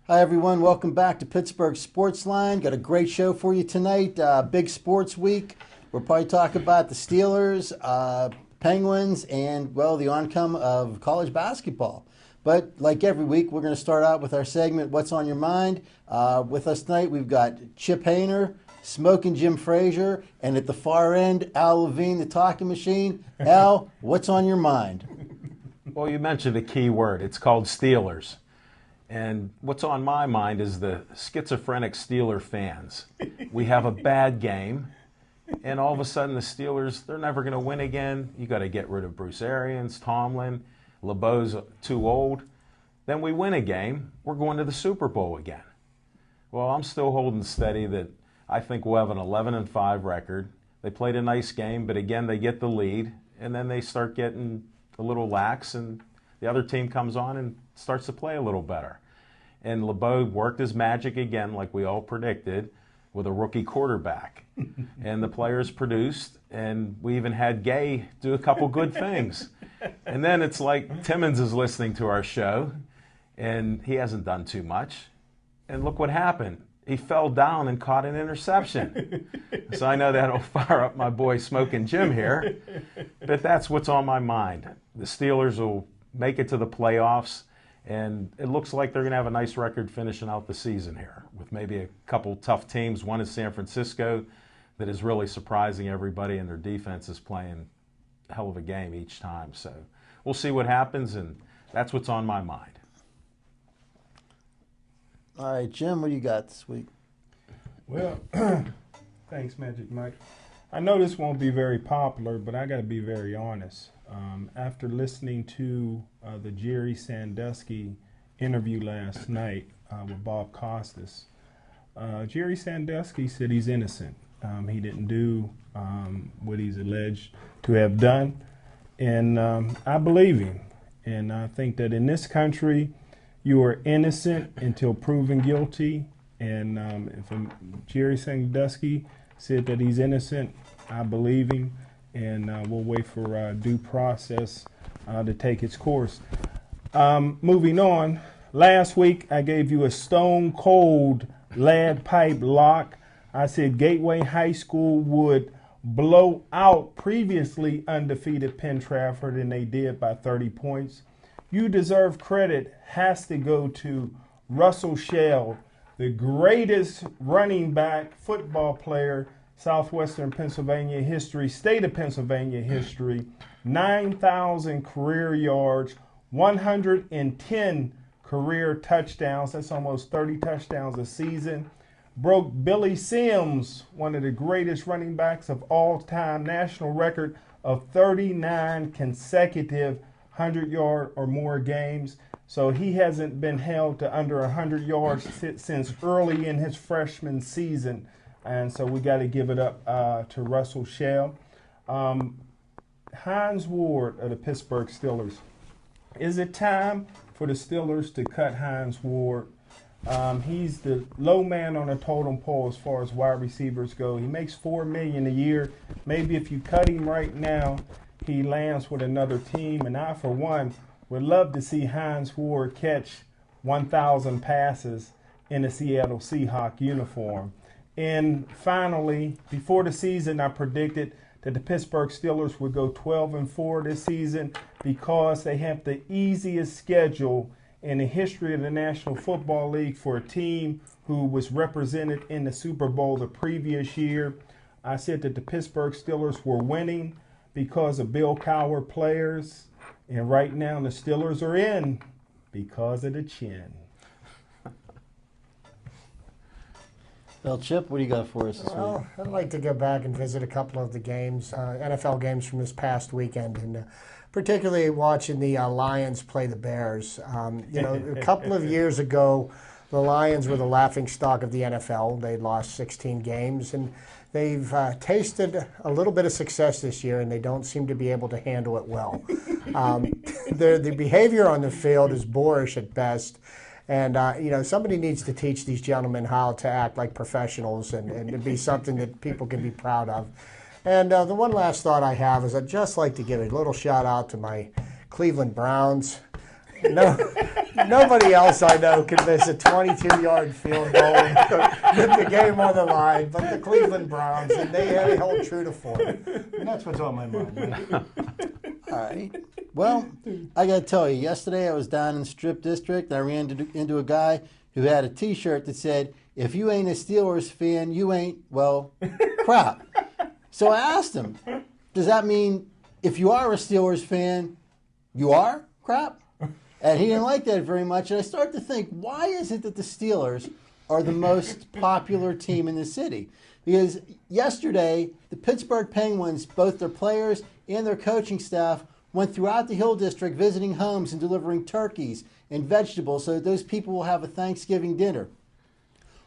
Hi, everyone. Welcome back to Pittsburgh Sportsline. Got a great show for you tonight. Big sports week. We'll probably talk about the Steelers, Penguins, and, well, the oncome of college basketball. But like every week, we're going to start out with our segment, What's on Your Mind? With us tonight, we've got Chip Hayner, Smoking Jim Frazier, and at the far end, Al Levine, the talking machine. Al, what's on your mind? Well, you mentioned a key word. It's called Steelers. And what's on my mind is the schizophrenic Steeler fans. We have a bad game, and all of a sudden the Steelers, they're never going to win again. You got to get rid of Bruce Arians, Tomlin, LeBeau's too old. Then we win a game, we're going to the Super Bowl again. Well, I'm still holding steady that I think we'll have an 11-5 record. They played a nice game, but again, they get the lead, and then they start getting a little lax, and the other team comes on and starts to play a little better. And LeBeau worked his magic again, like we all predicted, with a rookie quarterback. And the players produced, and we even had Gay do a couple good things. And then it's like Timmons is listening to our show, and he hasn't done too much. And look what happened. He fell down and caught an interception. So I know that'll fire up my boy Smoking Jim here. But that's what's on my mind. The Steelers will make it to the playoffs, and it looks like they're going to have a nice record finishing out the season here with maybe a couple tough teams. One is San Francisco that is really surprising everybody, and their defense is playing a hell of a game each time. So we'll see what happens, and that's what's on my mind. All right, Jim, what do you got this week? Well, thanks, Magic Mike. I know this won't be very popular, but I got to be very honest. After listening to the Jerry Sandusky interview last night with Bob Costas, Jerry Sandusky said he's innocent. He didn't do what he's alleged to have done, and I believe him. And I think that in this country, you are innocent until proven guilty. And if Jerry Sandusky said that he's innocent, I believe him. And we'll wait for due process to take its course. Moving on, last week I gave you a stone cold lead pipe lock. I said Gateway High School would blow out previously undefeated Penn Trafford, and they did by 30 points. You deserve credit has to go to Russell Shell, the greatest running back football player Southwestern Pennsylvania history, state of Pennsylvania history, 9,000 career yards, 110 career touchdowns. That's almost 30 touchdowns a season. Broke Billy Sims, one of the greatest running backs of all time, national record of 39 consecutive 100-yard or more games. So he hasn't been held to under 100 yards since early in his freshman season. And so we got to give it up to Russell Shell. Hines Ward of the Pittsburgh Steelers. Is it time for the Steelers to cut Hines Ward? He's the low man on the totem pole as far as wide receivers go. He makes $4 million a year. Maybe if you cut him right now, he lands with another team. And I, for one, would love to see Hines Ward catch 1,000 passes in a Seattle Seahawks uniform. And finally, before the season, I predicted that the Pittsburgh Steelers would go 12-4 this season because they have the easiest schedule in the history of the National Football League for a team who was represented in the Super Bowl the previous year. I said that the Pittsburgh Steelers were winning because of Bill Cowher players, and right now the Steelers are in because of the chin. Well, Chip, what do you got for us this week? Well, I'd like to go back and visit a couple of the games, NFL games from this past weekend, and particularly watching the Lions play the Bears. A couple of years ago, the Lions were the laughingstock of the NFL. They lost 16 games, and they've tasted a little bit of success this year, and they don't seem to be able to handle it well. The behavior on the field is boorish at best. And, somebody needs to teach these gentlemen how to act like professionals and to be something that people can be proud of. And the one last thought I have is I'd just like to give a little shout out to my Cleveland Browns. No, nobody else I know can miss a 22-yard field goal with the game on the line, but the Cleveland Browns, and they held true to form. And that's what's on my mind. All right. Well, I got to tell you, yesterday I was down in the Strip District, and I ran into a guy who had a T-shirt that said, "If you ain't a Steelers fan, you ain't, well, crap." So I asked him, does that mean if you are a Steelers fan, you are crap? And he didn't like that very much. And I started to think, why is it that the Steelers are the most popular team in the city? Because yesterday, the Pittsburgh Penguins, both their players and their coaching staff, went throughout the Hill District visiting homes and delivering turkeys and vegetables so that those people will have a Thanksgiving dinner.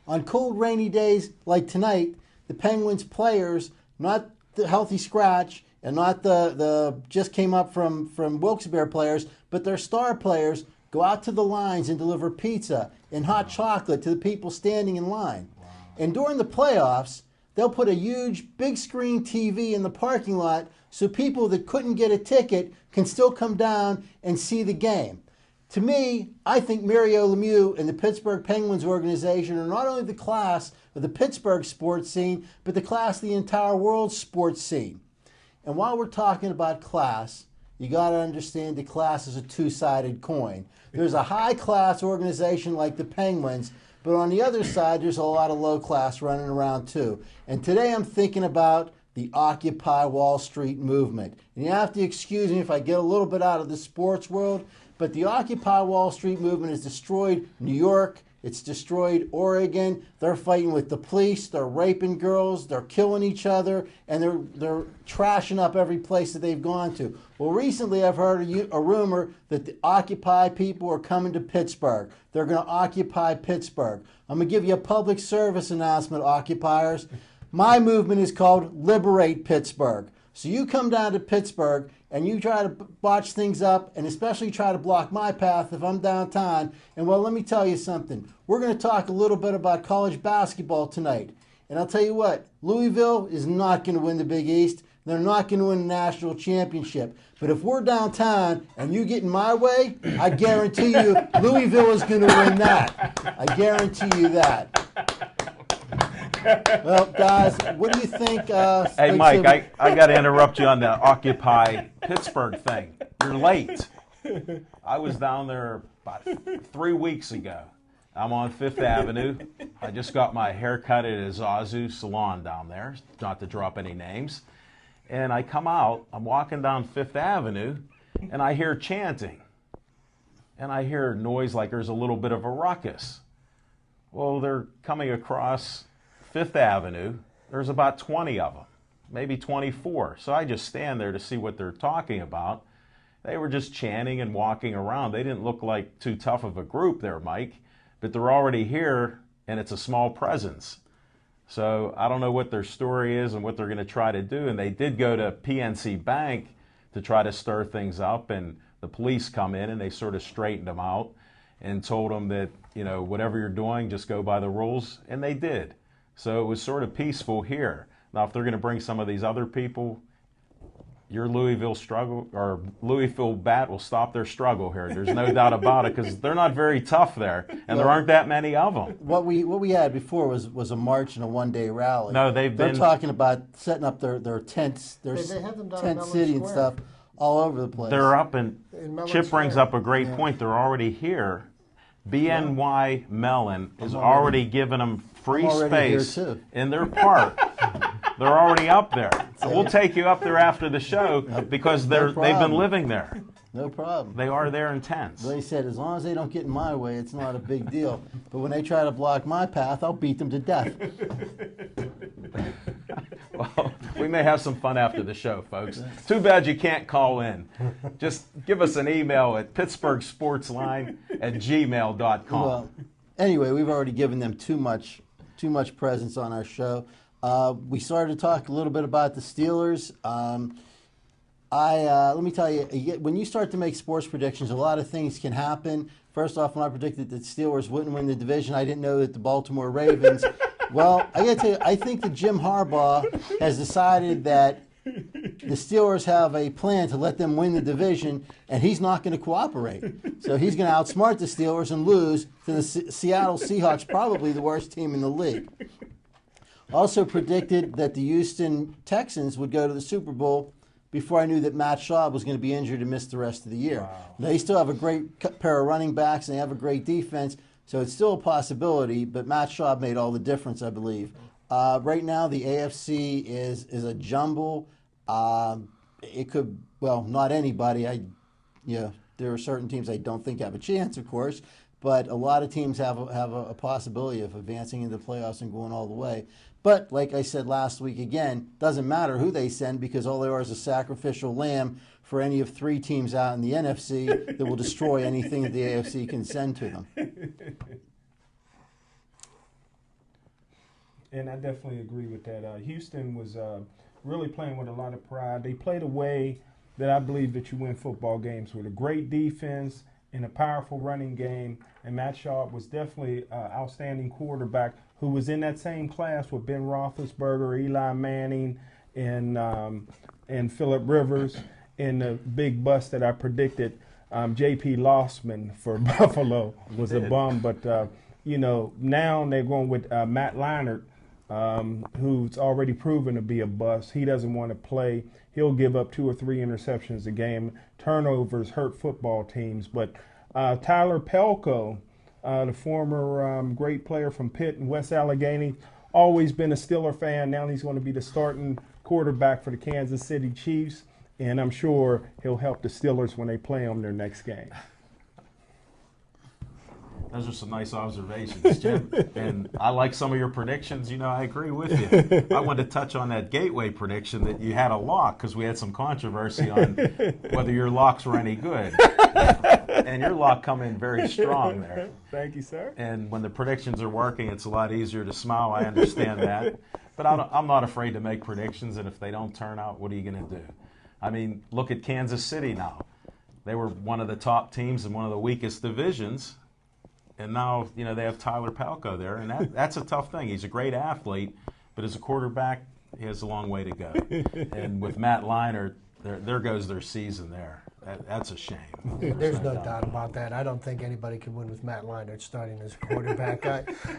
On cold, rainy days like tonight, the Penguins players, not the healthy scratch and not the just came up from Wilkes-Barre players, but their star players go out to the lines and deliver pizza and hot chocolate to the people standing in line. Wow. And during the playoffs, they'll put a huge big screen TV in the parking lot so people that couldn't get a ticket can still come down and see the game. To me, I think Mario Lemieux and the Pittsburgh Penguins organization are not only the class of the Pittsburgh sports scene, but the class of the entire world sports scene. And while we're talking about class, you got to understand that class is a two-sided coin. There's a high-class organization like the Penguins, but on the other side, there's a lot of low class running around too. And today I'm thinking about the Occupy Wall Street movement. And you have to excuse me if I get a little bit out of the sports world, but the Occupy Wall Street movement has destroyed New York. It's destroyed Oregon. They're fighting with the police. They're raping girls. They're killing each other. And they're trashing up every place that they've gone to. Well, recently I've heard a rumor that the Occupy people are coming to Pittsburgh. They're going to occupy Pittsburgh. I'm going to give you a public service announcement, occupiers. My movement is called Liberate Pittsburgh. So you come down to Pittsburgh and you try to botch things up and especially try to block my path if I'm downtown. And well, let me tell you something. We're going to talk a little bit about college basketball tonight. And I'll tell you what, Louisville is not going to win the Big East. They're not going to win the national championship. But if we're downtown and you get in my way, I guarantee you Louisville is going to win that. I guarantee you that. Well, guys, what do you think? Hey, Mike, I got to interrupt you on the Occupy Pittsburgh thing. You're late. I was down there about 3 weeks ago. I'm on Fifth Avenue. I just got my hair cut at a Zazu salon down there, not to drop any names. And I come out, I'm walking down Fifth Avenue, and I hear chanting. And I hear noise like there's a little bit of a ruckus. Well, they're coming across Fifth Avenue. There's about 20 of them, maybe 24. So I just stand there to see what they're talking about. They were just chanting and walking around. They didn't look like too tough of a group there, Mike, but they're already here, and it's a small presence. So I don't know what their story is and what they're going to try to do. And they did go to PNC Bank to try to stir things up, and the police come in and they sort of straightened them out and told them that, you know, whatever you're doing, just go by the rules, and they did. So it was sort of peaceful here. Now, if they're going to bring some of these other people, your Louisville struggle or Louisville Bat will stop their struggle here. There's no doubt about it, because they're not very tough there, and there aren't that many of them. What we had before was a march and a one-day rally. No, they're talking about setting up their tents, their tent city and stuff all over the place. They're up, and Chip brings up a great point. They're already here. BNY Mellon is already giving them free space in their park. They're already up there. We'll take you up there after the show because they've been living there. No problem. They are there in tents. They said as long as they don't get in my way, it's not a big deal. But when they try to block my path, I'll beat them to death. Well, we may have some fun after the show, folks. Too bad you can't call in. Just give us an email at pittsburghsportsline@gmail.com. Well, anyway, we've already given them too much presence on our show. We started to talk a little bit about the Steelers. Let me tell you, when you start to make sports predictions, a lot of things can happen. First off, when I predicted that the Steelers wouldn't win the division, I didn't know that the Baltimore Ravens. Well, I got to tell you, I think that Jim Harbaugh has decided that the Steelers have a plan to let them win the division, and he's not going to cooperate. So he's going to outsmart the Steelers and lose to the Seattle Seahawks, probably the worst team in the league. Also predicted that the Houston Texans would go to the Super Bowl before I knew that Matt Schaub was going to be injured and miss the rest of the year. Wow. They still have a great pair of running backs, and they have a great defense, so it's still a possibility, but Matt Schaub made all the difference, I believe. Right now, the AFC is a jumble. It could, well, not anybody. There are certain teams I don't think have a chance, of course, but a lot of teams have a possibility of advancing into the playoffs and going all the way. But like I said last week, again, doesn't matter who they send because all they are is a sacrificial lamb for any of 3 teams out in the NFC that will destroy anything that the AFC can send to them. And I definitely agree with that. Houston was really playing with a lot of pride. They played a way that I believe that you win football games with a great defense and a powerful running game. And Matt Schaub was definitely an outstanding quarterback who was in that same class with Ben Roethlisberger, Eli Manning, and Phillip Rivers. And the big bust that I predicted, J.P. Lossman for Buffalo was a bum. But, now they're going with Matt Leinart, who's already proven to be a bust. He doesn't want to play. He'll give up 2 or 3 interceptions a game. Turnovers hurt football teams. But Tyler Pelko, the former great player from Pitt and West Allegheny, always been a Steeler fan. Now he's going to be the starting quarterback for the Kansas City Chiefs. And I'm sure he'll help the Steelers when they play them their next game. Those are some nice observations, Jim. And I like some of your predictions. I agree with you. I wanted to touch on that Gateway prediction that you had a lock because we had some controversy on whether your locks were any good. And your lock come in very strong there. Thank you, sir. And when the predictions are working, it's a lot easier to smile. I understand that. But I'm not afraid to make predictions, and if they don't turn out, what are you going to do? I mean, look at Kansas City now. They were one of the top teams in one of the weakest divisions. And now, they have Tyler Pelko there, and that's a tough thing. He's a great athlete, but as a quarterback, he has a long way to go. And with Matt Leinart, there goes their season there. That's a shame. There's no doubt about that. I don't think anybody can win with Matt Leinart starting as a quarterback.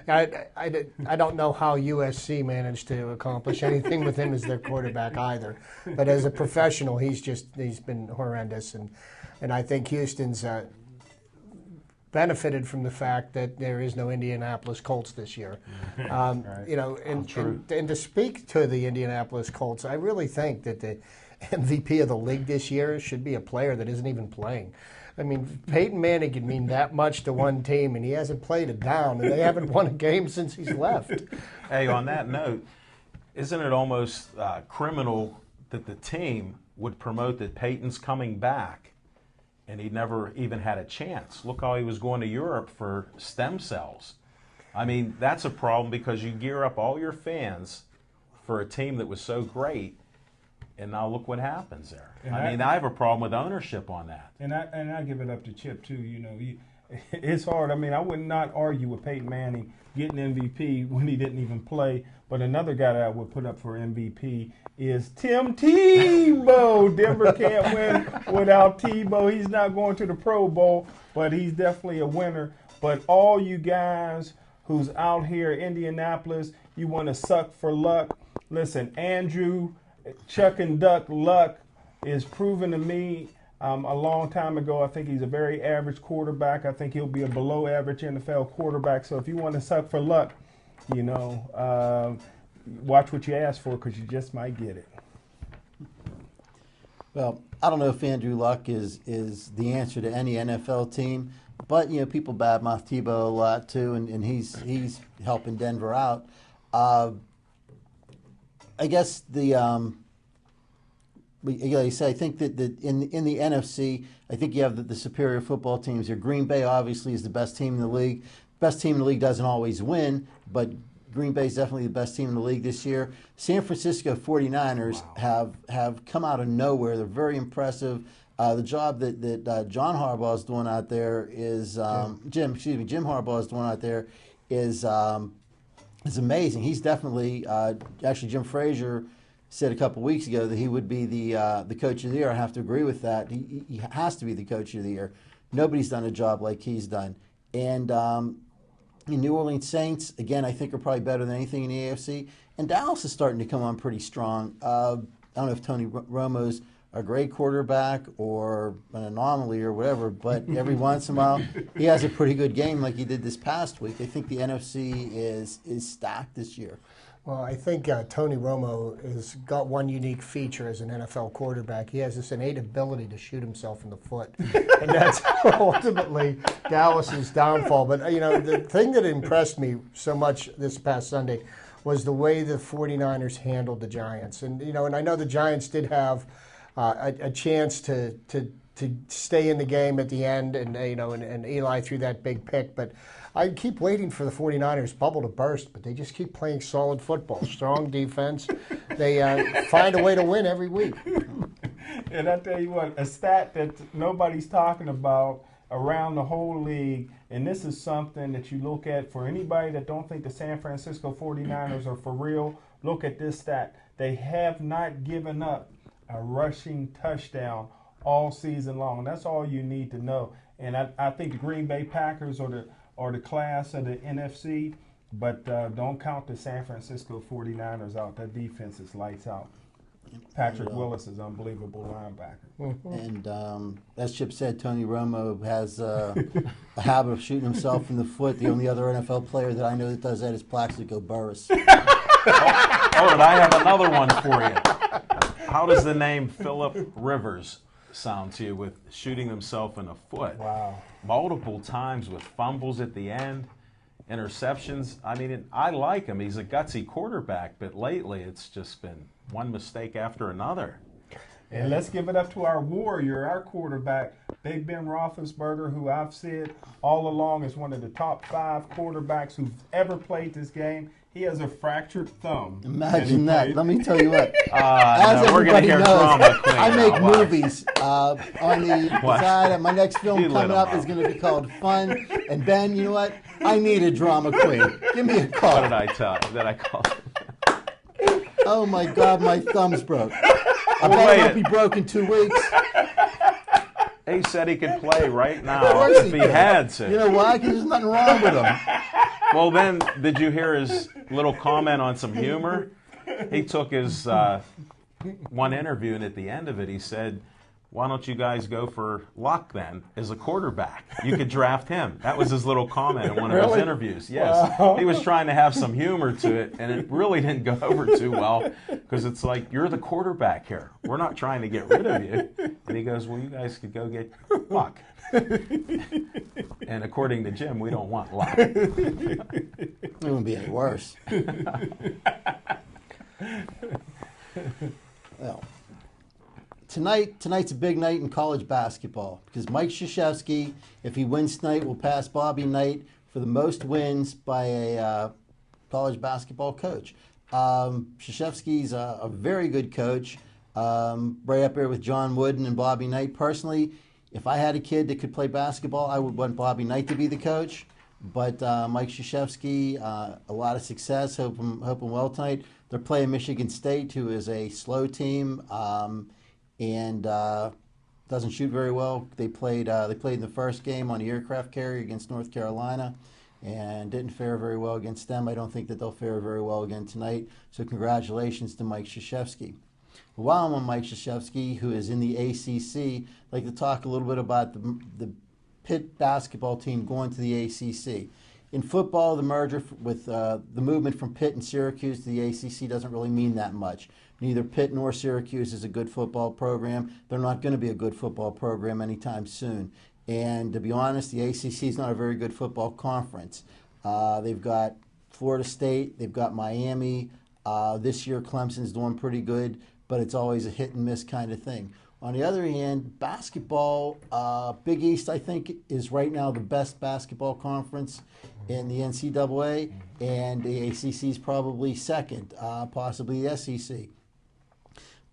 I don't know how USC managed to accomplish anything with him as their quarterback either. But as a professional, he's been horrendous, and I think Houston's benefited from the fact that there is no Indianapolis Colts this year. Right. And to speak to the Indianapolis Colts, I really think that the MVP of the league this year should be a player that isn't even playing. I mean, Peyton Manning can mean that much to one team, and he hasn't played it down, and they haven't won a game since he's left. Hey, on that note, isn't it almost criminal that the team would promote that Peyton's coming back and he never even had a chance? Look how he was going to Europe for stem cells. I mean, that's a problem because you gear up all your fans for a team that was so great, and now look what happens there. I have a problem with ownership on that. And I give it up to Chip, too. It's hard. I mean, I would not argue with Peyton Manning getting MVP when he didn't even play. But another guy that I would put up for MVP is Tim Tebow. Denver can't win without Tebow. He's not going to the Pro Bowl, but he's definitely a winner. But all you guys who's out here, Indianapolis, you want to suck for luck. Listen, Andrew, Chuck and Duck Luck is proven to me a long time ago. I think he's a very average quarterback. I think he'll be a below average NFL quarterback. So if you want to suck for luck, watch what you ask for because you just might get it. Well, I don't know if Andrew Luck is the answer to any NFL team, but people badmouth Tebow a lot too, and he's helping Denver out. I guess you say I think that in the NFC, I think you have the superior football teams here. Green Bay obviously is the best team in the league. Best team in the league doesn't always win, but Green Bay is definitely the best team in the league this year. San Francisco 49ers have come out of nowhere. They're very impressive. The job that John Harbaugh is doing out there is Jim Harbaugh is doing out there is amazing. He's definitely actually Jim Frazier said a couple weeks ago that he would be the coach of the year. I have to agree with that. He has to be the coach of the year. Nobody's done a job like he's done. And the New Orleans Saints, again, I think are probably better than anything in the AFC. And Dallas is starting to come on pretty strong. I don't know if Tony Romo's a great quarterback or an anomaly or whatever, but every once in a while he has a pretty good game like he did this past week. I think the NFC is stacked this year. Well, I think Tony Romo has got one unique feature as an NFL quarterback. He has this innate ability to shoot himself in the foot. And that's ultimately Dallas's downfall. But, the thing that impressed me so much this past Sunday was the way the 49ers handled the Giants. And, and I know the Giants did have a chance to stay in the game at the end, and and Eli threw that big pick. But I keep waiting for the 49ers bubble to burst, but they just keep playing solid football, strong defense. They find a way to win every week. And I tell you what, a stat that nobody's talking about around the whole league, and this is something that you look at for anybody that don't think the San Francisco 49ers are for real, look at this stat. They have not given up a rushing touchdown all season long. That's all you need to know. And I think the Green Bay Packers are the class of the NFC, but don't count the San Francisco 49ers out. That defense is lights out. Patrick Willis is unbelievable linebacker. And as Chip said, Tony Romo has a habit of shooting himself in the foot. The only other NFL player that I know that does that is Plaxico Burress. All right, I have another one for you. How does the name Phillip Rivers sound to you with shooting himself in the foot? Wow. Multiple times with fumbles at the end, interceptions. I mean, I like him. He's a gutsy quarterback, but lately it's just been one mistake after another. And let's give it up to our warrior, our quarterback, Big Ben Roethlisberger, who I've said all along is one of the top 5 quarterbacks who've ever played this game. He has a fractured thumb. Imagine that. Let me tell you what. As no, we're going to hear drama queen. I make movies on the side. My next film coming up is going to be called Fun. And Ben, you know what? I need a drama queen. Give me a call. What did I tell you? That I called? Oh my God, my thumb's broke. I bet it won't be broke in 2 weeks. He said he could play right now if he had to. You know why? Because there's nothing wrong with him. Well, then, did you hear his little comment on some humor? He took his one interview, and at the end of it, he said, why don't you guys go for Luck then as a quarterback? You could draft him. That was his little comment in one of his interviews. Yes. Wow. He was trying to have some humor to it, and it really didn't go over too well because it's like, you're the quarterback here. We're not trying to get rid of you. And he goes, well, you guys could go get Luck. And according to Jim, we don't want Luck. It wouldn't be any worse. Well. Tonight's a big night in college basketball because Mike Krzyzewski, if he wins tonight, will pass Bobby Knight for the most wins by a college basketball coach. Krzyzewski's a very good coach, right up there with John Wooden and Bobby Knight. Personally, if I had a kid that could play basketball, I would want Bobby Knight to be the coach. But Mike Krzyzewski, a lot of success. Hope him well tonight. They're playing Michigan State, who is a slow team. And doesn't shoot very well. They played in the first game on the aircraft carrier against North Carolina and didn't fare very well against them. I don't think that they'll fare very well again tonight. So congratulations to Mike Krzyzewski. While I'm on Mike Krzyzewski, who is in the ACC, I'd like to talk a little bit about the Pitt basketball team going to the ACC. In football, the merger with the movement from Pitt and Syracuse to the ACC doesn't really mean that much. Neither Pitt nor Syracuse is a good football program. They're not going to be a good football program anytime soon. And to be honest, the ACC is not a very good football conference. They've got Florida State, they've got Miami. This year, Clemson's doing pretty good, but it's always a hit and miss kind of thing. On the other hand, basketball, Big East, I think, is right now the best basketball conference in the NCAA, and the ACC is probably second, possibly the SEC.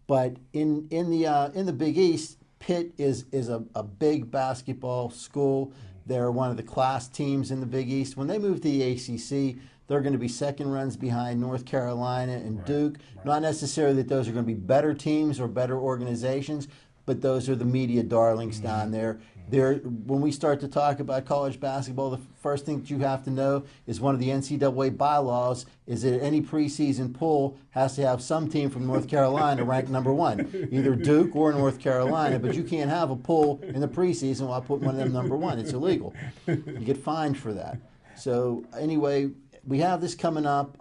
But in the Big East, Pitt is a big basketball school. They're one of the class teams in the Big East. When they move to the ACC, they're going to be second runs behind North Carolina and Duke. Not necessarily that those are going to be better teams or better organizations, but those are the media darlings down there. When we start to talk about college basketball, the first thing that you have to know is one of the NCAA bylaws is that any preseason poll has to have some team from North Carolina ranked number one, either Duke or North Carolina, but you can't have a poll in the preseason while putting one of them number one. It's illegal. You get fined for that. So anyway, we have this coming up.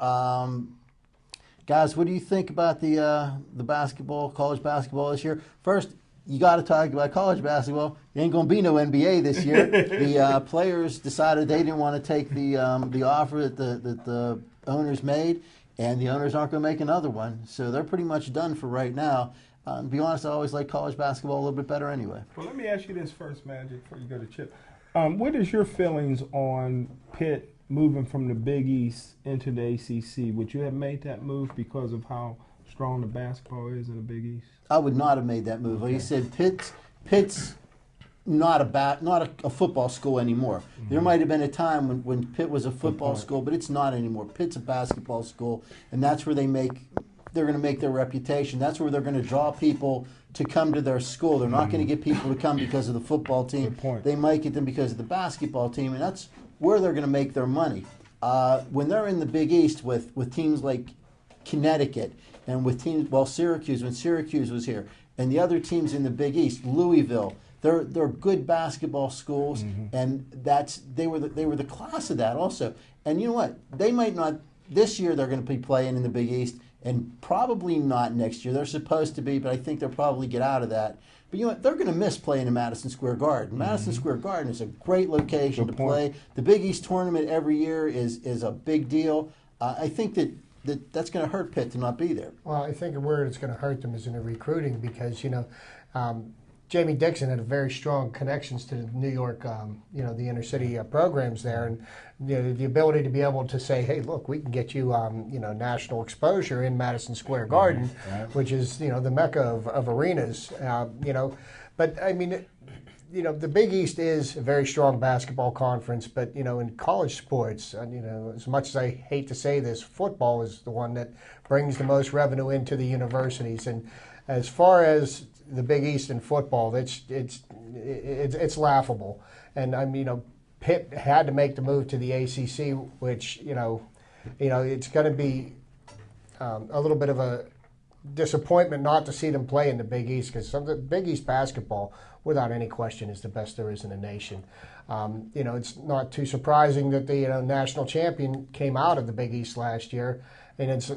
Guys, what do you think about the basketball, college basketball this year? First, you got to talk about college basketball. There ain't going to be no NBA this year. The players decided they didn't want to take the offer that the owners made, and the owners aren't going to make another one. So they're pretty much done for right now. To be honest, I always like college basketball a little bit better anyway. Well, let me ask you this first, Magic, before you go to Chip. What is your feelings on Pitt moving from the Big East into the ACC? Would you have made that move because of how strong the basketball is in the Big East? I would not have made that move. Like you said, Pitt's not a football school anymore. Mm-hmm. There might have been a time when Pitt was a football school, but it's not anymore. Pitt's a basketball school, and that's where they're going to make their reputation. That's where they're going to draw people to come to their school. They're not going to get people to come because of the football team. They might get them because of the basketball team, and that's where they're going to make their money. When they're in the Big East with teams like Connecticut and with teams, Syracuse, when Syracuse was here, and the other teams in the Big East, Louisville, they're good basketball schools, and they were the class of that also. And you know what? They might not this year. They're going to be playing in the Big East, and probably not next year. They're supposed to be, but I think they'll probably get out of that. But you know what? They're going to miss playing in Madison Square Garden. Madison Square Garden is a great location to play. The Big East tournament every year is a big deal. I think that's going to hurt Pitt to not be there. Well, I think where it's going to hurt them is in the recruiting because, Jamie Dixon had very strong connections to New York, the inner city programs there, and the ability to be able to say, hey, look, we can get you, national exposure in Madison Square Garden, which is, the mecca of arenas, But, I mean, the Big East is a very strong basketball conference, but, in college sports, as much as I hate to say this, football is the one that brings the most revenue into the universities. And as far as the Big East in football, it's laughable. And Pitt had to make the move to the ACC, which it's going to be a little bit of a disappointment not to see them play in the Big East because the Big East basketball, without any question, is the best there is in the nation. It's not too surprising that the national champion came out of the Big East last year, and it's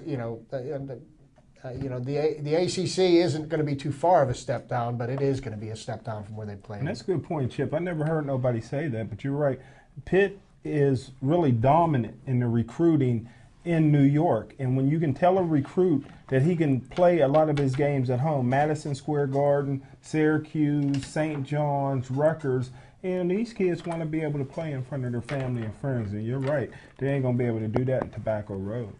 the ACC isn't going to be too far of a step down, but it is going to be a step down from where they play. And that's a good point, Chip. I never heard nobody say that, but you're right. Pitt is really dominant in the recruiting in New York, and when you can tell a recruit that he can play a lot of his games at home, Madison Square Garden, Syracuse, St. John's, Rutgers, and these kids want to be able to play in front of their family and friends, and you're right. They ain't going to be able to do that in Tobacco Road.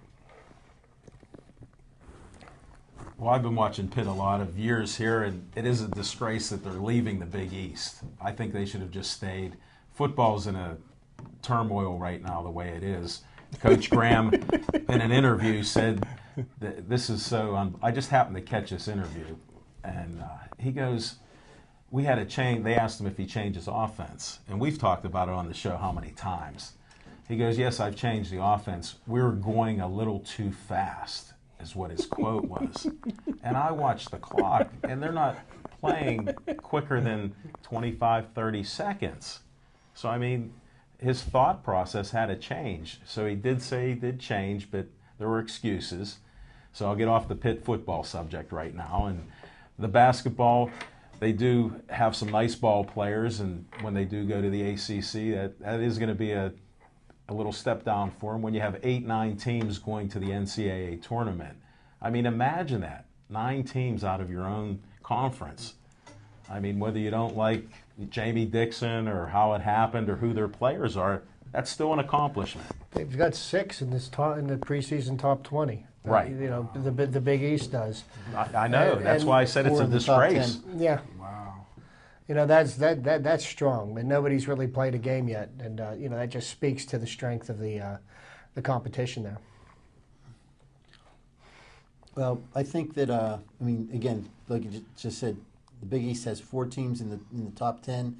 Well, I've been watching Pitt a lot of years here, and it is a disgrace that they're leaving the Big East. I think they should have just stayed. Football's in a turmoil right now the way it is. Coach Graham, in an interview, said that this is so I just happened to catch this interview, and he goes, we had a change. They asked him if he changed his offense, and we've talked about it on the show how many times. He goes, yes, I've changed the offense. We're going a little too fast, is what his quote was. And I watched the clock, and they're not playing quicker than 25, 30 seconds. So, I mean, his thought process had to change. So he did say he did change, but there were excuses. So I'll get off the Pitt football subject right now. And the basketball, they do have some nice ball players, and when they do go to the ACC, that is going to be a little step down for them when you have 8, 9 teams going to the NCAA tournament. I mean, imagine that. 9 teams out of your own conference. I mean, whether you don't like Jamie Dixon or how it happened or who their players are, that's still an accomplishment. They've got 6 in the preseason top 20. Right. The Big East does. I know. That's why I said it's a disgrace. Yeah. Wow. That's strong, and nobody's really played a game yet, and that just speaks to the strength of the competition there. Well, I think that again, like you just said, the Big East has 4 teams in the top 10.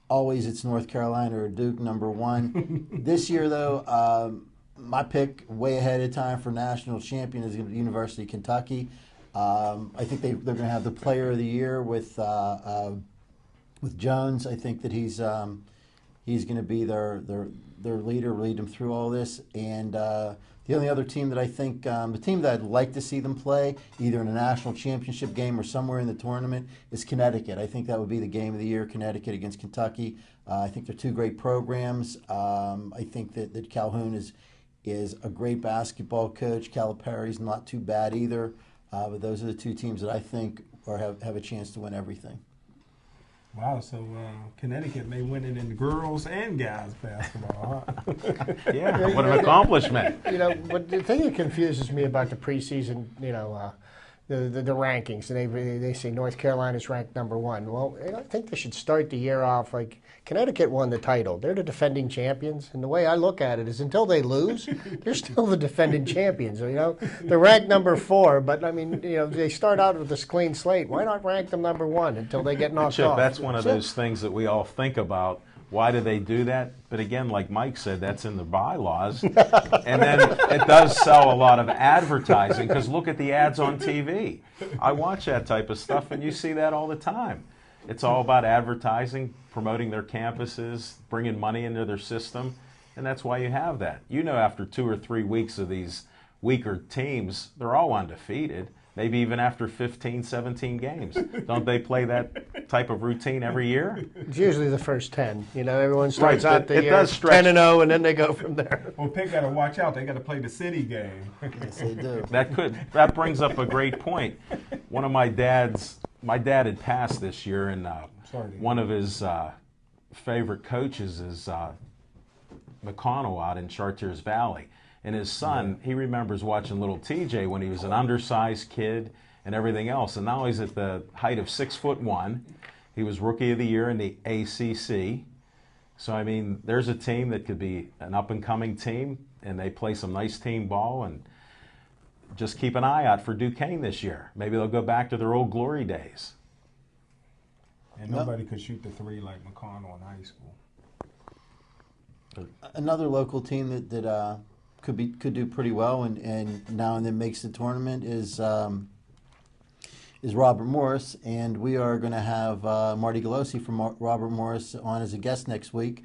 Always, it's North Carolina or Duke number 1. This year, though, my pick way ahead of time for national champion is going to be University of Kentucky. I think they're going to have the Player of the Year with Jones. I think that he's going to be their leader, lead them through all this. And the only other team that I think, the team that I'd like to see them play, either in a national championship game or somewhere in the tournament, is Connecticut. I think that would be the game of the year, Connecticut against Kentucky. I think they're 2 great programs. I think that Calhoun is a great basketball coach. Calipari's not too bad either. But those are the 2 teams that I think have a chance to win everything. Wow, so Connecticut may win it in girls and guys basketball, huh? Yeah, what an accomplishment. But the thing that confuses me about the preseason, the rankings, and they say North Carolina's ranked number 1. Well, I think they should start the year off like Connecticut won the title. They're the defending champions, and the way I look at it is until they lose, they're still the defending champions. They're ranked number 4, but I mean, they start out with this clean slate. Why not rank them number 1 until they get knocked Chip, off? that's one of those things that we all think about. Why do they do that? But again, like Mike said, that's in the bylaws. And then it does sell a lot of advertising, because look at the ads on TV. I watch that type of stuff, and you see that all the time. It's all about advertising, promoting their campuses, bringing money into their system, and that's why you have that. After 2 or 3 weeks of these weaker teams, they're all undefeated. Maybe even after 15, 17 games. Don't they play that type of routine every year? It's usually the first 10. Everyone starts Right, out the year 10-0, and then they go from there. Well, Pitt got to watch out. They got to play the city game. Yes, they do. That brings up a great point. One of my dad had passed this year, and one of his favorite coaches is McConnell out in Chartiers Valley. And his son, he remembers watching little TJ when he was an undersized kid and everything else. And now he's at the height of 6'1". He was Rookie of the Year in the ACC. So, I mean, there's a team that could be an up-and-coming team, and they play some nice team ball. And just keep an eye out for Duquesne this year. Maybe they'll go back to their old glory days. And nobody could shoot the 3 like McConnell in high school. Another local team that could do pretty well and now and then makes the tournament is Robert Morris, and we are going to have Marty Galosi from Robert Morris on as a guest next week.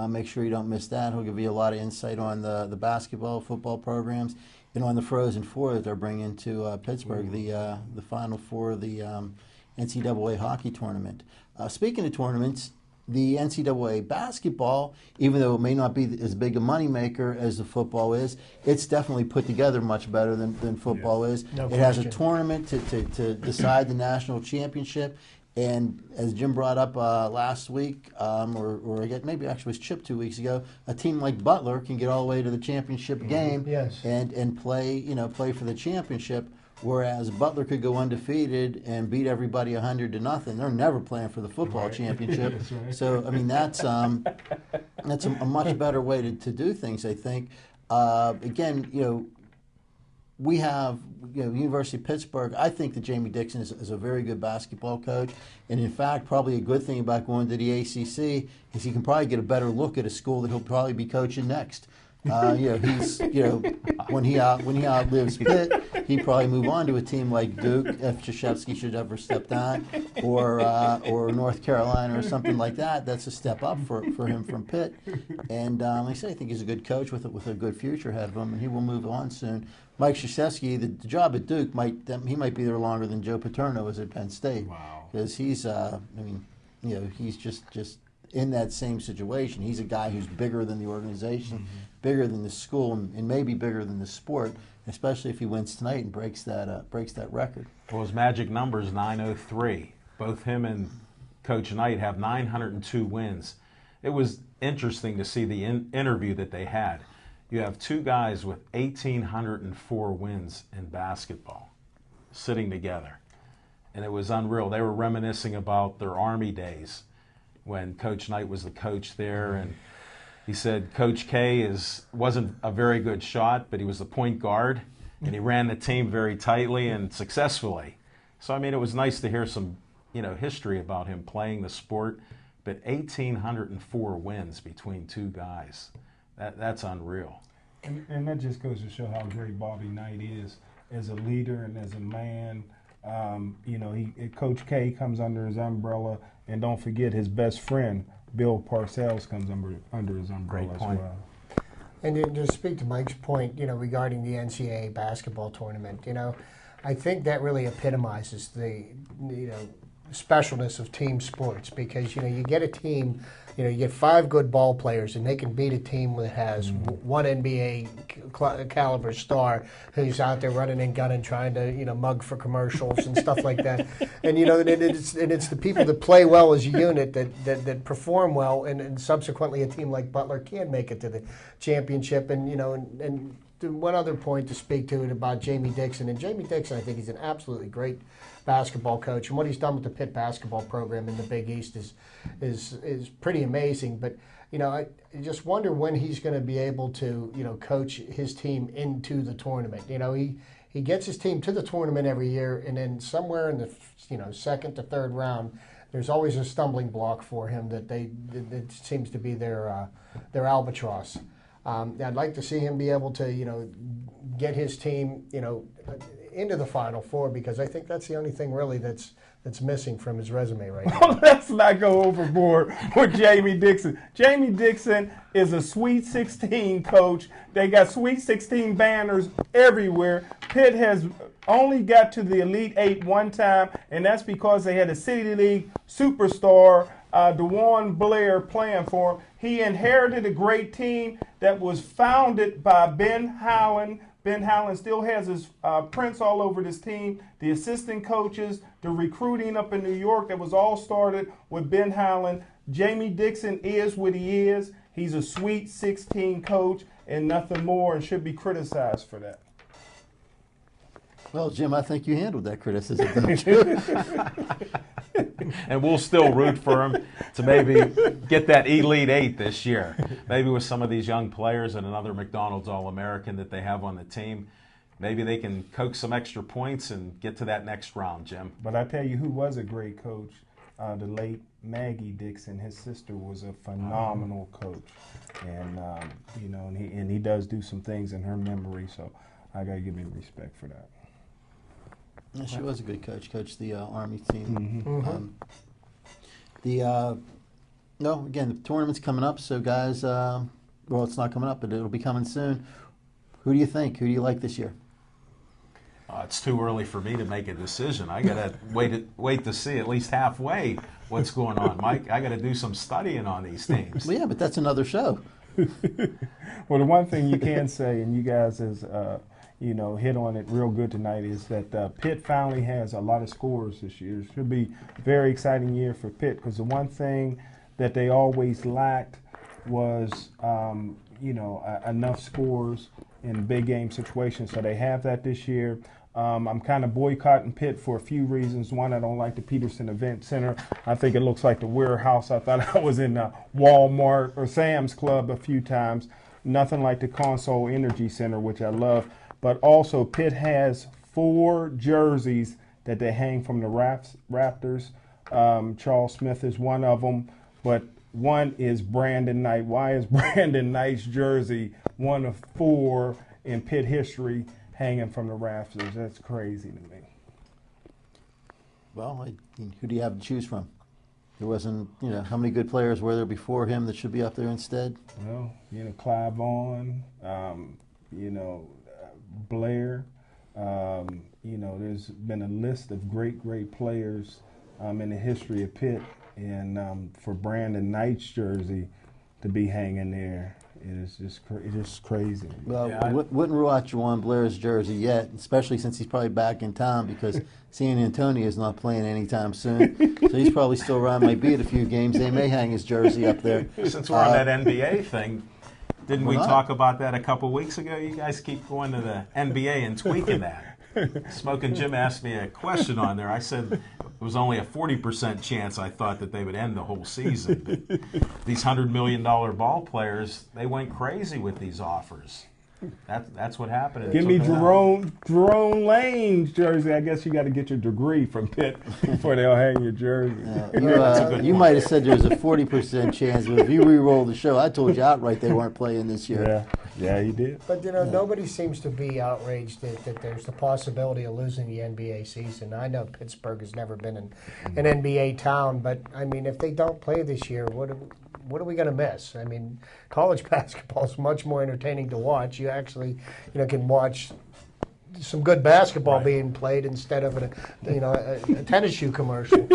Make sure you don't miss that. He'll give you a lot of insight on the basketball, football programs, and on the Frozen Four that they're bringing to Pittsburgh, the Final Four of the NCAA hockey tournament. Speaking of tournaments, the NCAA basketball, even though it may not be as big a moneymaker as the football is, it's definitely put together much better than football is. No it has a question. tournament to decide the national championship. And as Jim brought up last week, or I guess maybe actually it was Chip 2 weeks ago, a team like Butler can get all the way to the championship game Yes. and play for the championship. Whereas Butler could go undefeated and beat everybody 100-0. They're never playing for the football championship. That's right. So I mean that's a much better way to do things. I think. Again, we have University of Pittsburgh. I think that Jamie Dixon is a very good basketball coach, and in fact, probably a good thing about going to the ACC is he can probably get a better look at a school that he'll probably be coaching next. He's when he outlives Pitt, he'd probably move on to a team like Duke if Krzyzewski should ever step down, or North Carolina or something like that. That's a step up for him from Pitt. And like I say, I think he's a good coach with a good future ahead of him, and he will move on soon. Mike Krzyzewski, the job at Duke might be there longer than Joe Paterno was at Penn State. Wow. Because he's he's just in that same situation. He's a guy who's bigger than the organization, bigger than the school, and maybe bigger than the sport, especially if he wins tonight and breaks that record. Well, his magic number is 903. Both him and Coach Knight have 902 wins. It was interesting to see the interview that they had. You have two guys with 1,804 wins in basketball sitting together. and it was unreal. They were reminiscing about their Army days when Coach Knight was the coach there, and he said Coach K wasn't a very good shot, but he was the point guard, and he ran the team very tightly and successfully. So, I mean, it was nice to hear some, history about him playing the sport, but 1,804 wins between two guys. That's unreal. And that just goes to show how great Bobby Knight is as a leader and as a man. Coach K comes under his umbrella, and don't forget his best friend, Bill Parcells, comes under his umbrella as well. And to speak to Mike's point, regarding the NCAA basketball tournament, I think that really epitomizes the, specialness of team sports, because you get a team, you get 5 good ball players, and they can beat a team that has one NBA caliber star who's out there running and gunning, trying to mug for commercials and stuff like that. And it's the people that play well as a unit that perform well, and subsequently a team like Butler can make it to the championship. And one other point to speak to it about Jamie Dixon. And Jamie Dixon, I think he's an absolutely great basketball coach, and what he's done with the Pitt basketball program in the Big East is pretty amazing. But I just wonder when he's going to be able to coach his team into the tournament. He gets his team to the tournament every year, and then somewhere in the second to third round, there's always a stumbling block for him that seems to be their albatross. I'd like to see him be able to get his team into the Final Four, because I think that's the only thing really that's missing from his resume right now. Let's not go overboard with Jamie Dixon. Jamie Dixon is a Sweet 16 coach. They got Sweet 16 banners everywhere. Pitt has only got to the Elite Eight one time, and that's because they had a City League superstar, DeJuan Blair, playing for him. He inherited a great team that was founded by Ben Howland. Ben Howland still has his prints all over this team. The assistant coaches, the recruiting up in New York, that was all started with Ben Howland. Jamie Dixon is what he is. He's a Sweet 16 coach and nothing more, and should be criticized for that. Well, Jim, I think you handled that criticism, don't you? And we'll still root for him to maybe get that Elite Eight this year. Maybe with some of these young players and another McDonald's All-American that they have on the team, maybe they can coax some extra points and get to that next round, Jim. But I tell you who was a great coach, the late Maggie Dixon. His sister was a phenomenal coach. And, and he does do some things in her memory, so I got to give him respect for that. Yeah, she was a good coach. Coached the Army team. Again, the tournament's coming up, so guys, well, it's not coming up, but it'll be coming soon. Who do you think? Who do you like this year? It's too early for me to make a decision. I got to wait to see at least halfway what's going on, Mike. I got to do some studying on these teams. Well, yeah, but that's another show. Well, the one thing you can say, and you guys hit on it real good tonight, is that Pitt finally has a lot of scores this year. It should be a very exciting year for Pitt, because the one thing that they always lacked was, enough scores in big game situations. So they have that this year. I'm kind of boycotting Pitt for a few reasons. One, I don't like the Peterson Event Center. I think it looks like the warehouse. I thought I was in Walmart or Sam's Club a few times. Nothing like the Console Energy Center, which I love. But also, Pitt has 4 jerseys that they hang from the Raptors. Charles Smith is one of them, but one is Brandon Knight. Why is Brandon Knight's jersey one of 4 in Pitt history hanging from the rafters? That's crazy to me. Well, who do you have to choose from? There wasn't, how many good players were there before him that should be up there instead? Well, Clive Vaughn, Blair. There's been a list of great players in the history of Pitt, and for Brandon Knight's jersey to be hanging there is just crazy. Well, I wouldn't rule out Juwan Blair's jersey yet, especially since he's probably back in town, because San Antonio is not playing anytime soon. So he's probably still around, might be at a few games. They may hang his jersey up there. Since we're on that NBA thing, didn't we talk about that a couple weeks ago? You guys keep going to the NBA and tweaking that. Smoking Jim asked me a question on there. I said it was only a 40% chance I thought that they would end the whole season. But these $100 million ball players, they went crazy with these offers. That's what happened. It Give me took them out. Jerome Lane's jersey. I guess you got to get your degree from Pitt before they'll hang your jersey. You might have said there's a 40% chance, but if you re-roll the show, I told you outright they weren't playing this year. Yeah, he did. But, nobody seems to be outraged that there's the possibility of losing the NBA season. I know Pittsburgh has never been an NBA town, but, I mean, if they don't play this year, what are we going to miss? I mean, college basketball is much more entertaining to watch. You actually, can watch some good basketball being played instead of a tennis shoe commercial.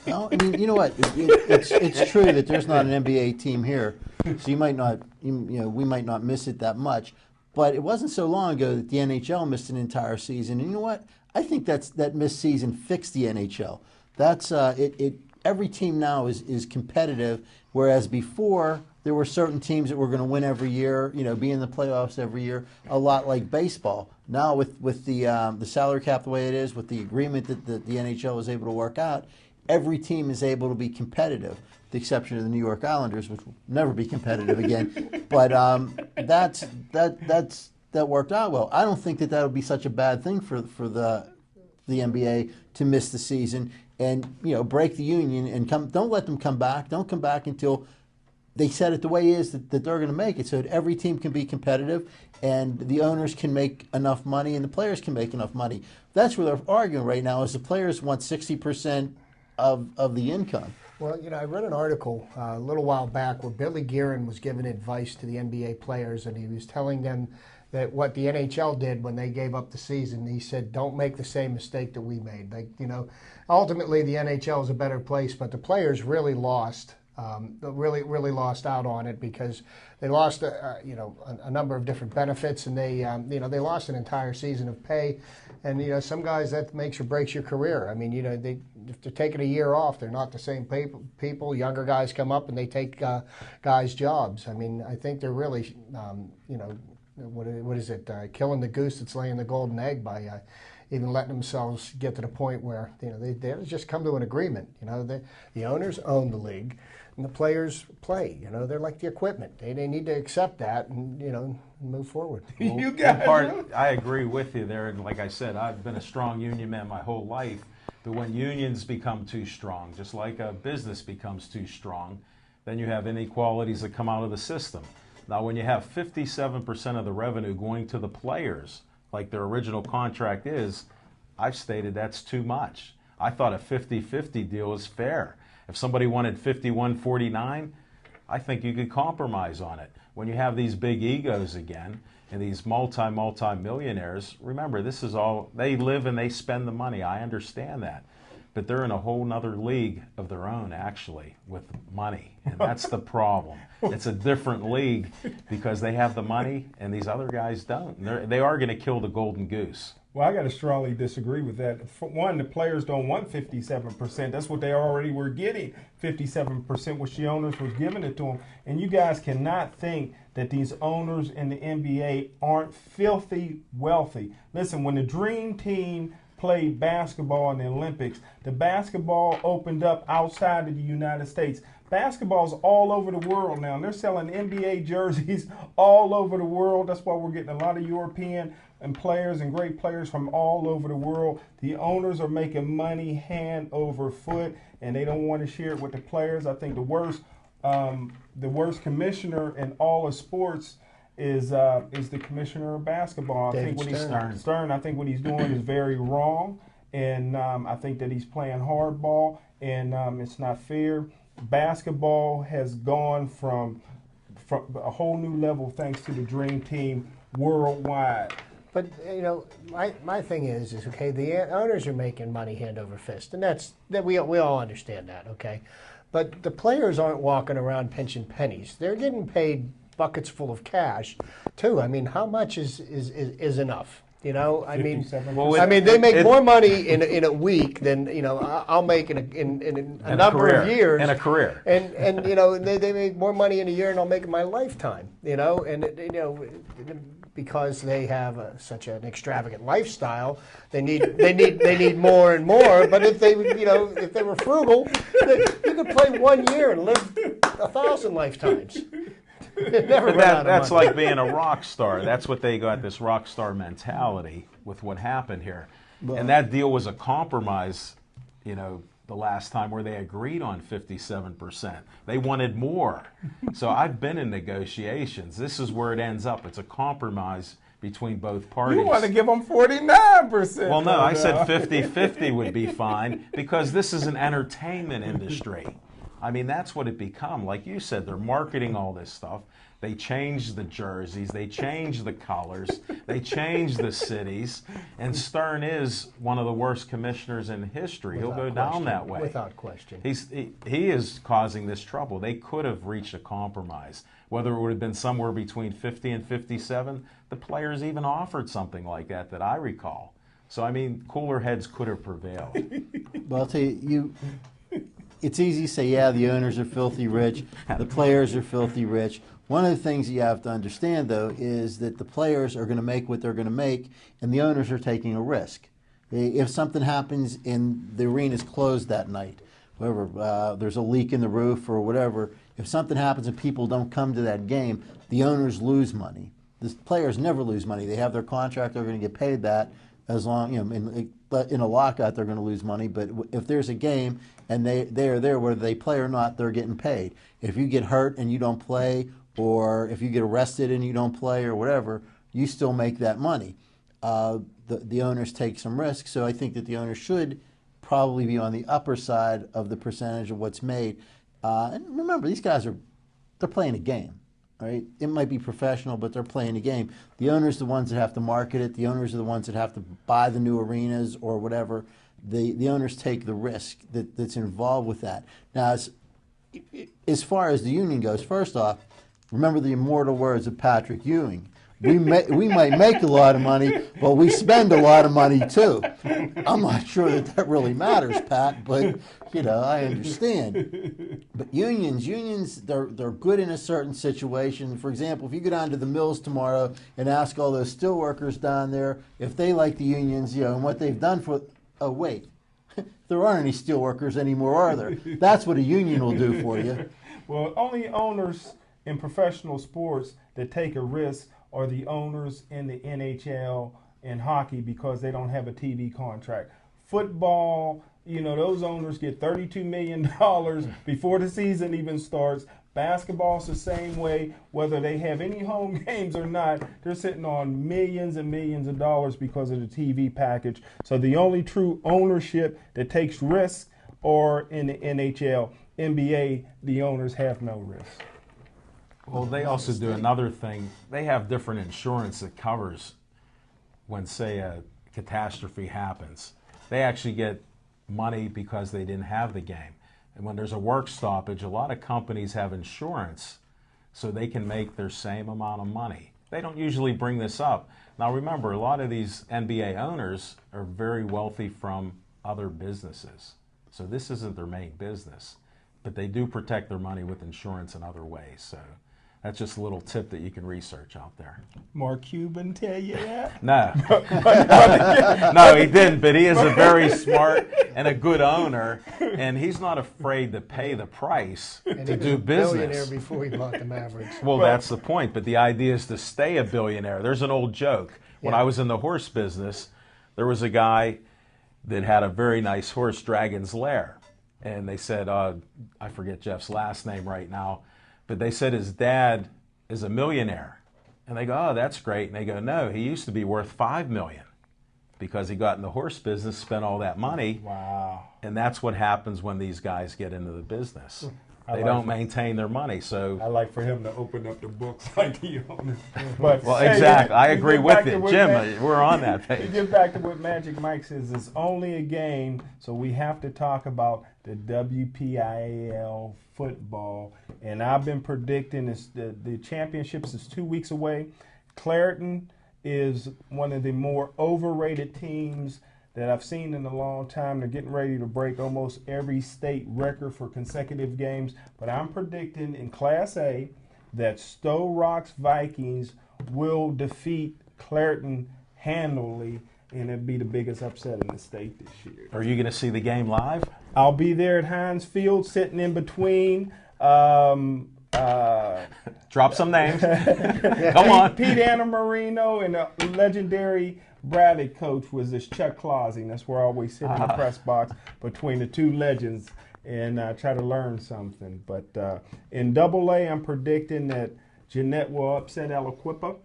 Well, I mean, you know what? It's true that there's not an NBA team here, so we might not miss it that much. But it wasn't so long ago that the NHL missed an entire season, and you know what? I think that missed season fixed the NHL. That's every team now is competitive, whereas before there were certain teams that were going to win every year, be in the playoffs every year, a lot like baseball. Now with the salary cap the way it is, with the agreement that the NHL is able to work out, every team is able to be competitive, with the exception of the New York Islanders, which will never be competitive again. But that worked out well. I don't think that would be such a bad thing for the NBA to miss the season and break the union and don't let them come back. Don't come back until they set it the way it is that they're going to make it, so that every team can be competitive and the owners can make enough money and the players can make enough money. That's where they're arguing right now, is the players want 60% of the income. Well, I read an article a little while back where Billy Guerin was giving advice to the NBA players, and he was telling them that what the NHL did when they gave up the season. He said, don't make the same mistake that we made. Ultimately the NHL is a better place, but the players really lost. Really lost out on it because they lost a number of different benefits, and they lost an entire season of pay, and some guys that makes or breaks your career. I mean, if they're taking a year off, they're not the same people. Younger guys come up and they take guys' jobs. I mean, I think they're really what is it? Killing the goose that's laying the golden egg by even letting themselves get to the point where they just come to an agreement. The owners own the league, and the players play. They're like the equipment. They need to accept that and move forward. You guys, I agree with you there. And like I said, I've been a strong union man my whole life. But when unions become too strong, just like a business becomes too strong, then you have inequalities that come out of the system. Now, when you have 57% of the revenue going to the players, like their original contract is, I've stated that's too much. I thought a 50-50 deal is fair. If somebody wanted 51-49, I think you could compromise on it. When you have these big egos again and these multi-millionaires, remember, this is all, they live and they spend the money. I understand that. But they're in a whole nother league of their own, actually, with money. And that's the problem. It's a different league because they have the money and these other guys don't. They are going to kill the golden goose. Well, I got to strongly disagree with that. For one, the players don't want 57%. That's what they already were getting, 57%, which the owners was giving it to them. And you guys cannot think that these owners in the NBA aren't filthy wealthy. Listen, when the Dream Team played basketball in the Olympics, the basketball opened up outside of the United States. Basketball's all over the world now. They're selling NBA jerseys all over the world. That's why we're getting a lot of European and players and great players from all over the world. The owners are making money hand over foot, and they don't want to share it with the players. I think the worst commissioner in all of sports is the commissioner of basketball. David Stern. I think what he's doing is very wrong, and I think that he's playing hardball, and it's not fair. Basketball has gone from a whole new level thanks to the Dream Team worldwide. But my thing is okay. The owners are making money hand over fist, and we all understand that, okay. But the players aren't walking around pinching pennies. They're getting paid buckets full of cash, too. I mean, how much is enough? You know, I mean, 57%. they make more money in a week than I'll make in a number of years. In a career. And they make more money in a year than I'll make in my lifetime. Because they have such an extravagant lifestyle, they need more and more. But if they were frugal, you could play 1 year and live 1,000 lifetimes. Never run out of That's money. like being a rock star. That's what they got, this rock star mentality with what happened here. And that deal was a compromise, the last time where they agreed on 57%. They wanted more. So I've been in negotiations. This is where it ends up. It's a compromise between both parties. You want to give them 49%. Well, no, I said 50-50 would be fine because this is an entertainment industry. I mean, that's what it become. Like you said, they're marketing all this stuff. They changed the jerseys. They changed the colors. They changed the cities. And Stern is one of the worst commissioners in history. He'll go down that way. Without question. He is causing this trouble. They could have reached a compromise. Whether it would have been somewhere between 50 and 57, the players even offered something like that I recall. So, I mean, cooler heads could have prevailed. Well, I'll tell you, it's easy to say, yeah, the owners are filthy rich, the players are filthy rich. One of the things you have to understand, though, is that the players are going to make what they're going to make, and the owners are taking a risk. If something happens and the arena's closed that night, whatever, there's a leak in the roof or whatever, if something happens and people don't come to that game, the owners lose money. The players never lose money. They have their contract, they're going to get paid that as long, in a lockout they're going to lose money, but if there's a game and they are there, whether they play or not, they're getting paid. If you get hurt and you don't play, or if you get arrested and you don't play or whatever, you still make that money. The owners take some risk, so I think that the owners should probably be on the upper side of the percentage of what's made. And remember, these guys they're playing a game. Right? It might be professional, but they're playing a game. The owners are the ones that have to market it. The owners are the ones that have to buy the new arenas or whatever. The owners take the risk that's involved with that. Now, as far as the union goes, first off, remember the immortal words of Patrick Ewing. We might make a lot of money, but we spend a lot of money too. I'm not sure that really matters, Pat, but I understand. But unions, they're good in a certain situation. For example, if you go down to the mills tomorrow and ask all those steel workers down there if they like the unions, and what they've done for. Oh wait, there aren't any steel workers anymore, are there? That's what a union will do for you. Well, only owners in professional sports that take a risk are the owners in the NHL and hockey because they don't have a TV contract. Football, those owners get $32 million before the season even starts. Basketball's the same way. Whether they have any home games or not, they're sitting on millions and millions of dollars because of the TV package. So the only true ownership that takes risks are in the NHL. NBA, the owners have no risk. Well, they also do another thing. They have different insurance that covers when, say, a catastrophe happens. They actually get money because they didn't have the game. And when there's a work stoppage, a lot of companies have insurance so they can make their same amount of money. They don't usually bring this up. Now, remember, a lot of these NBA owners are very wealthy from other businesses. So this isn't their main business. But they do protect their money with insurance in other ways. So that's just a little tip that you can research out there. Mark Cuban tell you that? No. No, he didn't, but he is a very smart and a good owner, and he's not afraid to pay the price to do business. Billionaire before he bought the Mavericks. Well, that's the point, but the idea is to stay a billionaire. There's an old joke. When I was in the horse business, there was a guy that had a very nice horse, Dragon's Lair, and they said, I forget Jeff's last name right now, but they said his dad is a millionaire. And they go, oh, that's great. And they go, no, he used to be worth $5 million because he got in the horse business, spent all that money. Wow. And that's what happens when these guys get into the business. They don't maintain their money. So I like for him to open up the books like the owner. But well, exactly. I agree with it. Jim, we're on that page. To get back to what Magic Mike says, it's only a game, so we have to talk about the WPIAL football. And I've been predicting the championships is 2 weeks away. Clareton is one of the more overrated teams that I've seen in a long time. They're getting ready to break almost every state record for consecutive games. But I'm predicting in Class A that Stowe Rocks Vikings will defeat Clairton handily, and it'll be the biggest upset in the state this year. Are you going to see the game live? I'll be there at Heinz Field, sitting in between. Drop some names. Come on. Pete Annamarino and the legendary Bradley coach was this Chuck Clausing. That's where I always sit in the press box between the two legends and try to learn something. But in Double A, I'm predicting that Jeanette will upset Aliquippa.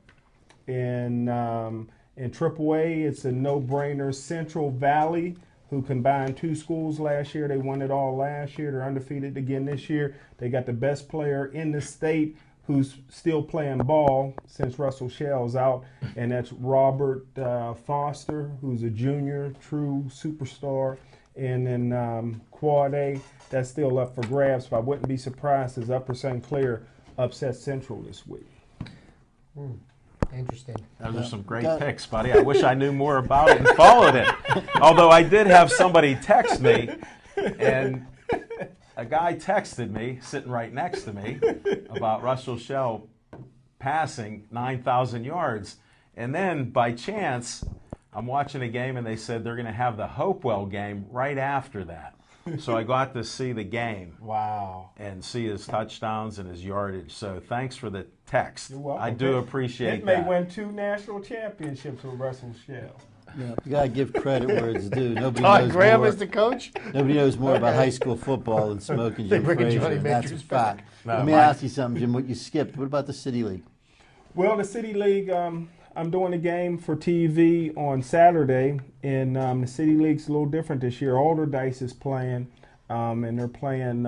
In Triple A, it's a no-brainer. Central Valley, who combined two schools last year. They won it all last year. They're undefeated again this year. They got the best player in the state who's still playing ball since Russell Shell's out, and that's Robert Foster, who's a junior, true superstar. And then Quad A, that's still up for grabs, but I wouldn't be surprised as Upper St. Clair upset Central this week. Interesting. Those are some great picks, buddy. I wish I knew more about it and followed it. Although I did have somebody text me, and a guy texted me, sitting right next to me, about Russell Shell passing 9,000 yards. And then, by chance, I'm watching a game, and they said they're going to have the Hopewell game right after that. So I got to see the game. Wow. And see his touchdowns and his yardage. So thanks for the text. You're welcome. I do appreciate It that. may win 2 national championships with Russell Shell. Yeah, you gotta give credit where it's due. Nobody Todd knows Graham more. is the coach? Nobody knows more about high school football than Smoking Jim bring Frazier. Johnny And that's a Majors fact. back. No, Let me ask you something, Jim. What you skipped? What about the City League? Well, the City League, I'm doing a game for TV on Saturday, and the City League's a little different this year. Alderdice is playing, and they're playing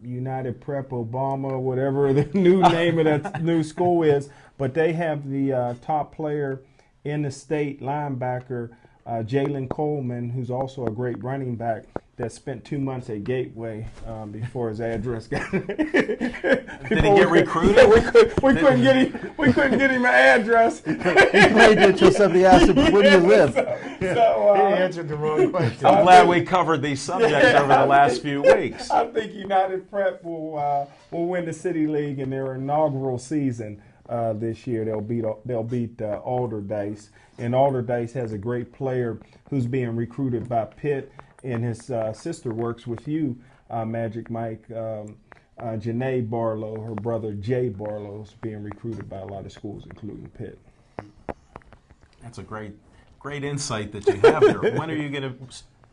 United Prep Obama, whatever the new name of that new school is. But they have the top player in the state, linebacker, Jalen Coleman, who's also a great running back, that spent 2 months at Gateway before his address got. Did he get recruited? We couldn't get him an address. He played there until somebody asked him, where do you live? He answered the wrong question. I'm glad we covered these subjects over the last few weeks. I think United Prep will win the City League in their inaugural season this year. They'll beat Alderdice, and Alderdice has a great player who's being recruited by Pitt, and his sister works with you, Magic Mike. Janae Barlow, her brother Jay Barlow, is being recruited by a lot of schools, including Pitt. That's a great insight that you have there. When are you going to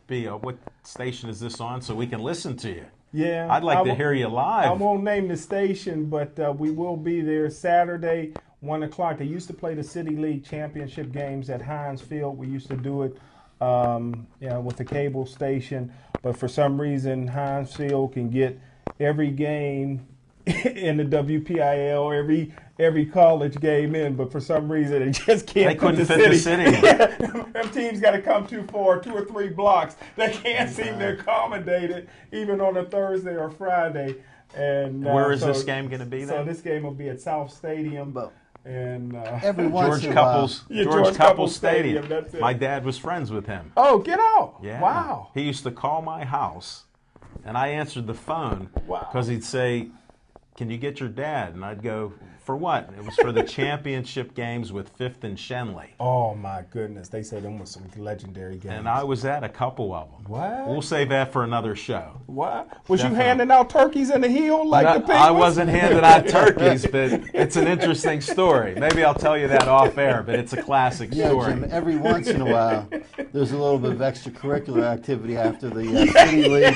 be? What station is this on so we can listen to you? Yeah, I'd like to hear you live. I won't name the station, but we will be there Saturday, 1 o'clock. They used to play the City League championship games at Heinz Field. We used to do it with the cable station, but for some reason Heinz Field can get every game in the WPIL, every college game in, but for some reason it just can't. They couldn't fit the city. Them teams got to come too far, 2 or 3 blocks. They can't seem to accommodate it, even on a Thursday or Friday. And where is this game going to be then? So this game will be at South Stadium. And Every once George in a while. Couples, Yeah, George Couples Stadium. that's it. My dad was friends with him. Oh, get out! Yeah. Wow. He used to call my house, and I answered the phone Wow. because he'd say, "Can you get your dad?" And I'd go, "For what?" It was for the championship games with Fifth and Shenley. Oh my goodness! They said them was some legendary games. And I was at a couple of them. What? We'll save that for another show. What? Was Definitely. you handing out turkeys in the heel like the Penguins? I wasn't handing out turkeys, but it's an interesting story. Maybe I'll tell you that off air, but it's a classic Yeah, story. Jim, every once in a while, there's a little bit of extracurricular activity after the City League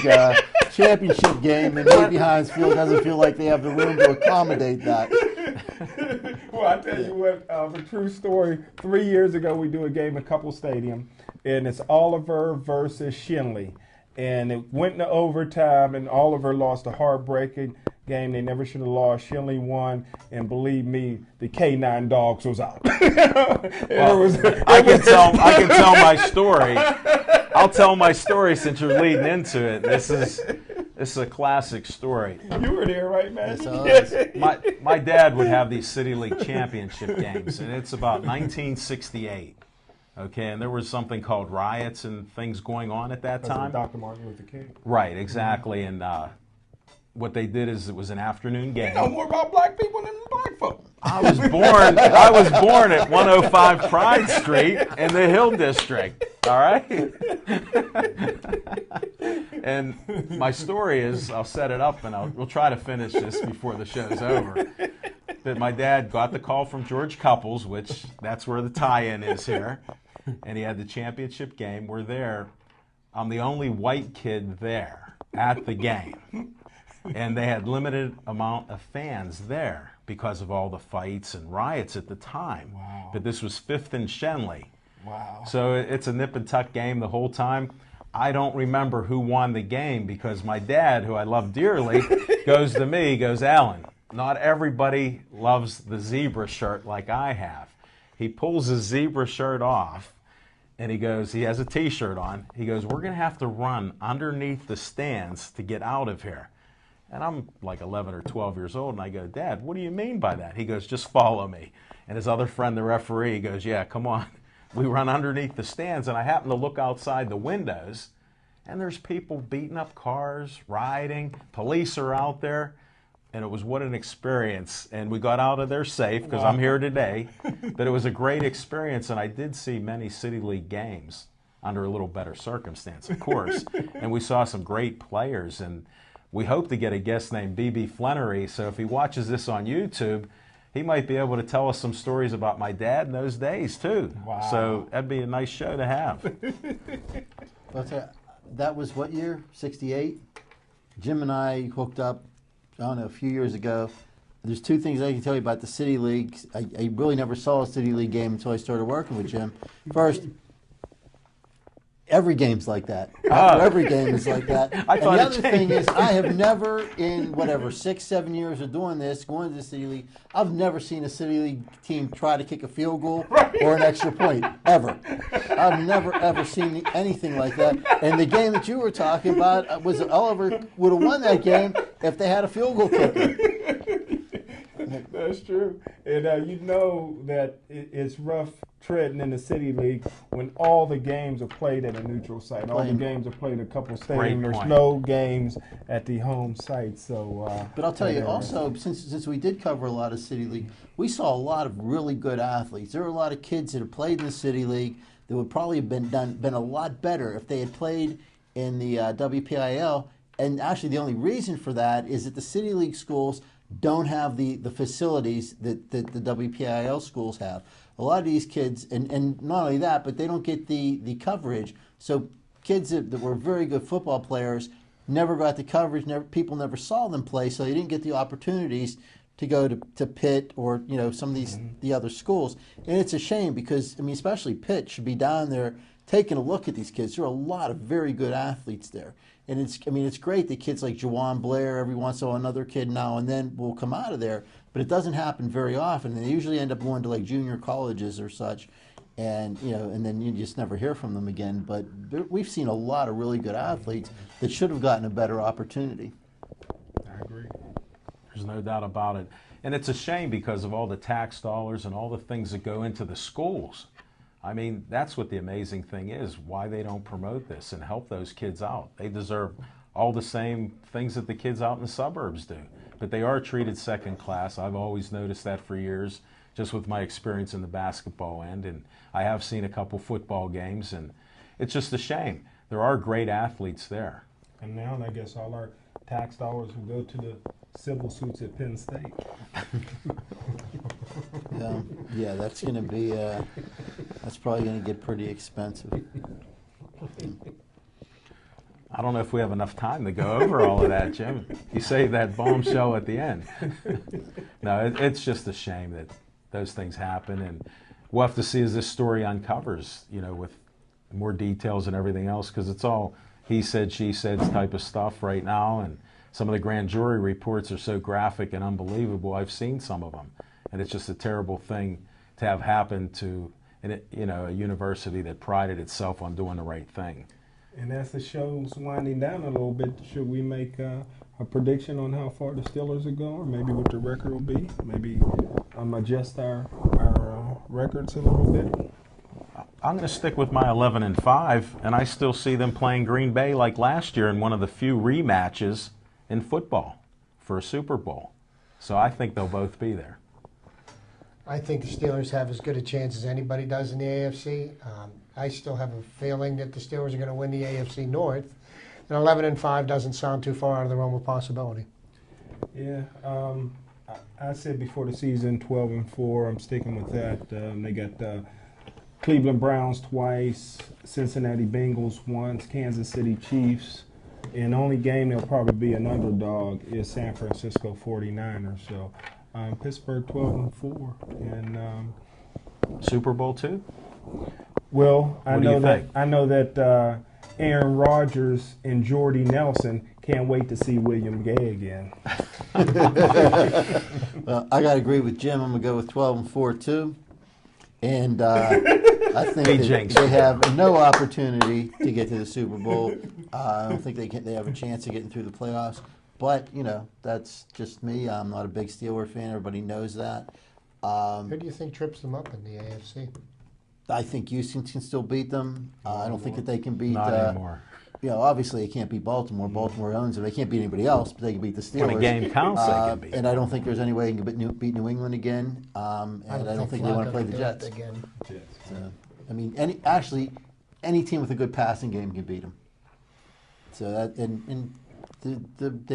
championship game, and maybe Heinz Field doesn't feel like they have the room to accommodate that. Well, I tell you what, a true story. 3 years ago, we do a game at Couple Stadium, and it's Oliver versus Shenley. And it went into overtime, and Oliver lost a heartbreaking game. They never should have lost. Shenley won, and believe me, the K9 Dogs was out. I can tell my story. I'll tell my story since you're leading into it. This This is a classic story. You were there, right, man? Yes, I was. My dad would have these City League championship games, and it's about 1968. Okay, and there was something called riots and things going on at that time. Dr. Martin Luther King. Right, exactly. And what they did is it was an afternoon game. You know more about black people than black folk. I was born at 105 Pride Street in the Hill District. All right. And my story is, I'll set it up and we'll try to finish this before the show's over. That my dad got the call from George Couples, which that's where the tie-in is here, and he had the championship game. We're there. I'm the only white kid there at the game. And they had limited amount of fans there because of all the fights and riots at the time. Wow. But this was 5th and Shenley. Wow. So it's a nip and tuck game the whole time. I don't remember who won the game because my dad, who I love dearly, goes to me, goes, Alan, not everybody loves the zebra shirt like I have. He pulls his zebra shirt off and he goes, he has a t-shirt on. He goes, we're going to have to run underneath the stands to get out of here. And I'm like 11 or 12 years old, and I go, Dad, what do you mean by that? He goes, just follow me. And his other friend, the referee, goes, yeah, come on. We run underneath the stands, and I happen to look outside the windows, and there's people beating up cars, riding, police are out there, and it was what an experience. And we got out of there safe, because I'm here today, but it was a great experience, and I did see many City League games under a little better circumstance, of course, and we saw some great players, and we hope to get a guest named B.B. Flannery, so if he watches this on YouTube, he might be able to tell us some stories about my dad in those days, too. Wow. So that'd be a nice show to have. That was what year? 68? Jim and I hooked up, I don't know, a few years ago. There's two things I can tell you about the City League. I really never saw a City League game until I started working with Jim. First, every game's like that. Every game is like that. And the other thing is, I have never, in whatever, 6, 7 years of doing this, going to the City League, I've never seen a City League team try to kick a field goal or an extra point, ever. I've never, ever seen anything like that. And the game that you were talking about, was Oliver would have won that game if they had a field goal kicker. That's true. And you know that it's rough treading in the City League when all the games are played at a neutral site. All the games are played at a couple of stadiums. There's no games at the home site. So, but I'll tell you also, since we did cover a lot of City League, we saw a lot of really good athletes. There were a lot of kids that have played in the City League that would probably have been a lot better if they had played in the WPIL. And actually, the only reason for that is that the City League schools don't have the facilities that the WPIL schools have. A lot of these kids, and not only that, but they don't get the coverage. So kids that were very good football players never got the coverage. People never saw them play, so they didn't get the opportunities to go to Pitt or some of the other schools. And it's a shame because, I mean, especially Pitt should be down there taking a look at these kids. There are a lot of very good athletes there. And it's great that kids like Jawan Blair, every once in a while another kid now and then will come out of there, but it doesn't happen very often. And they usually end up going to like junior colleges or such, and then you just never hear from them again. But we've seen a lot of really good athletes that should have gotten a better opportunity. I agree. There's no doubt about it. And it's a shame because of all the tax dollars and all the things that go into the schools. I mean, that's what the amazing thing is, why they don't promote this and help those kids out. They deserve all the same things that the kids out in the suburbs do. But they are treated second class. I've always noticed that for years, just with my experience in the basketball end. And I have seen a couple football games, and it's just a shame. There are great athletes there. And now I guess all our tax dollars will go to the civil suits at Penn State. Yeah, that's going to be, that's probably going to get pretty expensive. I don't know if we have enough time to go over all of that, Jim. You saved that bombshell at the end. No, it's just a shame that those things happen, and we'll have to see as this story uncovers, with more details and everything else, because it's all he said, she said type of stuff right now, and some of the grand jury reports are so graphic and unbelievable. I've seen some of them, and it's just a terrible thing to have happen to a university that prided itself on doing the right thing. And as the show's winding down a little bit, should we make a prediction on how far the Steelers are going, or maybe what the record will be? Maybe adjust our records a little bit. I'm going to stick with my 11-5, and I still see them playing Green Bay like last year in one of the few rematches in football for a Super Bowl. So I think they'll both be there. I think the Steelers have as good a chance as anybody does in the AFC. I still have a feeling that the Steelers are going to win the AFC North. And 11-5 doesn't sound too far out of the realm of possibility. Yeah, I said before the season 12-4. I'm sticking with that. They got Cleveland Browns twice, Cincinnati Bengals once, Kansas City Chiefs. And the only game they'll probably be an underdog is San Francisco 49ers. So Pittsburgh 12-4. And Super Bowl too? well, I What do know you that think? I know that Aaron Rodgers and Jordy Nelson can't wait to see William Gay again. I got to agree with Jim. I'm going to go with 12-4 too. And I think Hey, that Jinx. they have no opportunity to get to the Super Bowl. I don't think they have a chance of getting through the playoffs. But, that's just me. I'm not a big Steeler fan. Everybody knows that. Who do you think trips them up in the AFC? I think Houston can still beat them. I don't think that they can beat. Not anymore. Obviously they can't beat Baltimore. Baltimore owns them. They can't beat anybody else, but they can beat the Steelers. When a game counts, they can beat. And I don't think there's any way they can beat New England again. And I don't think they want to play the Jets. again. So, I mean, any team with a good passing game can beat them. So that and they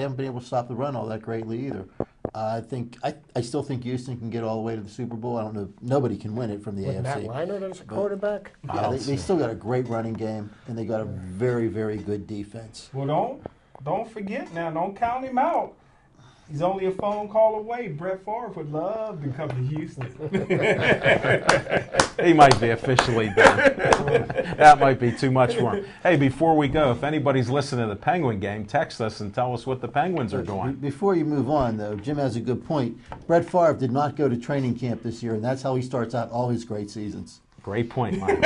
haven't been able to stop the run all that greatly either. I still think Houston can get all the way to the Super Bowl. I don't know. Nobody can win it from the With AFC. Matt Leinart as a quarterback? Yeah, they still got a great running game, and they got a very, very good defense. Well, don't forget now. Don't count him out. He's only a phone call away. Brett Favre would love to come to Houston. He might be officially done. That might be too much for him. Hey, before we go, if anybody's listening to the Penguin game, text us and tell us what the Penguins are doing. Before you move on, though, Jim has a good point. Brett Favre did not go to training camp this year, and that's how he starts out all his great seasons. Great point, Mike.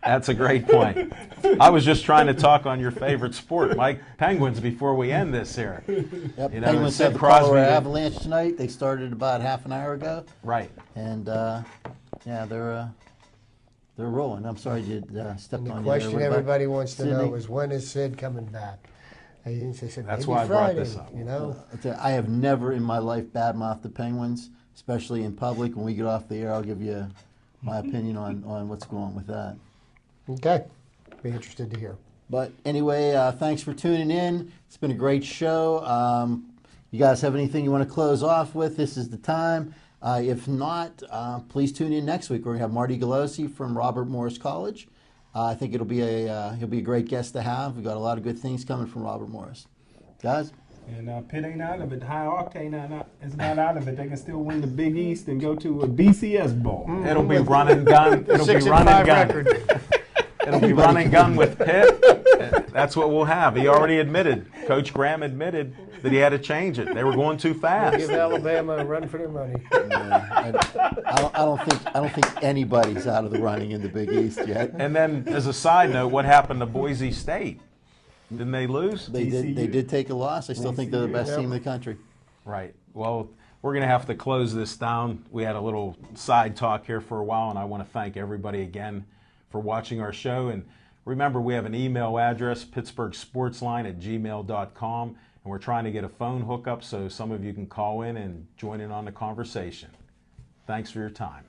That's a great point. I was just trying to talk on your favorite sport, Mike. Penguins, before we end this here. Yep, You know, Penguins Sid have the Crosby Colorado did- Avalanche tonight. They started about half an hour ago, Right. and they're rolling. I'm sorry you stepped And the on you question there. everybody wants to know Sydney? is, when is Sid coming back? They said, That's maybe why I brought Friday, this up. I have never in my life badmouthed the Penguins, especially in public. When we get off the air, I'll give you my opinion on what's going on with that. Okay. Be interested to hear. But anyway, thanks for tuning in. It's been a great show. You guys have anything you want to close off with? This is the time. If not, please tune in next week. We're going to have Marty Galosi from Robert Morris College. I think he'll be a great guest to have. We've got a lot of good things coming from Robert Morris. Guys? And Pitt ain't out of it. High Octane is not out of it. They can still win the Big East and go to a BCS bowl. It'll be run and gun. It'll be run and gun. It'll be run and gun with Pitt. That's what we'll have. He already admitted. Coach Graham admitted that he had to change it. They were going too fast. Give Alabama a run for their money. I don't think anybody's out of the running in the Big East yet. And then, as a side note, what happened to Boise State? Didn't they lose? They did take a loss. I still think they're the best team in the country. Right. Well, we're going to have to close this down. We had a little side talk here for a while, and I want to thank everybody again for watching our show. And remember, we have an email address, pittsburghsportsline@gmail.com, and we're trying to get a phone hookup so some of you can call in and join in on the conversation. Thanks for your time.